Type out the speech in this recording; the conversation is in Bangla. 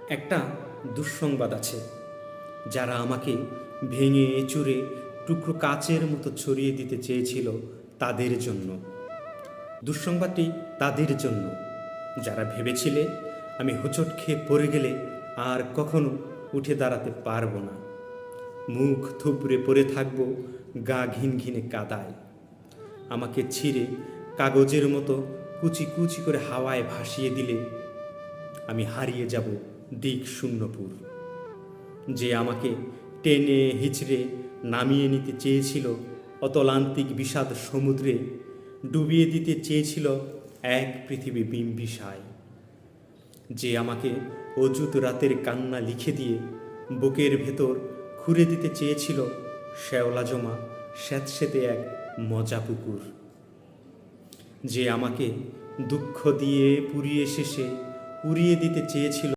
একটা দুঃসংবাদ আছে, যারা আমাকে ভেঙে চুরে টুকরো কাচের মতো ছড়িয়ে দিতে চেয়েছিল তাদের জন্য। দুঃসংবাদটি তাদের জন্য যারা ভেবেছিলে আমি হোঁচট খেয়ে পড়ে গেলে আর কখনো উঠে দাঁড়াতে পারবো না, মুখ থুবড়ে পড়ে থাকবো গা ঘিন ঘিনে কাদায়। আমাকে ছিঁড়ে কাগজের মতো কুচি কুচি করে হাওয়ায় ভাসিয়ে দিলে আমি হারিয়ে যাব দিক শূন্যপুর। যে আমাকে টেনে হিচড়ে নামিয়ে নিতে চেয়েছিল অতলান্তিক বিষাদ সমুদ্রে, ডুবিয়ে দিতে চেয়েছিল এক পৃথিবী বিম্বিসায়। যে আমাকে অযুত রাতের কান্না লিখে দিয়ে বুকের ভেতর খুঁড়ে দিতে চেয়েছিল শ্যাওলা জমা স্যাঁতসেঁতে এক মজা পুকুর। যে আমাকে দুঃখ দিয়ে পুড়িয়ে শেষে উড়িয়ে দিতে চেয়েছিল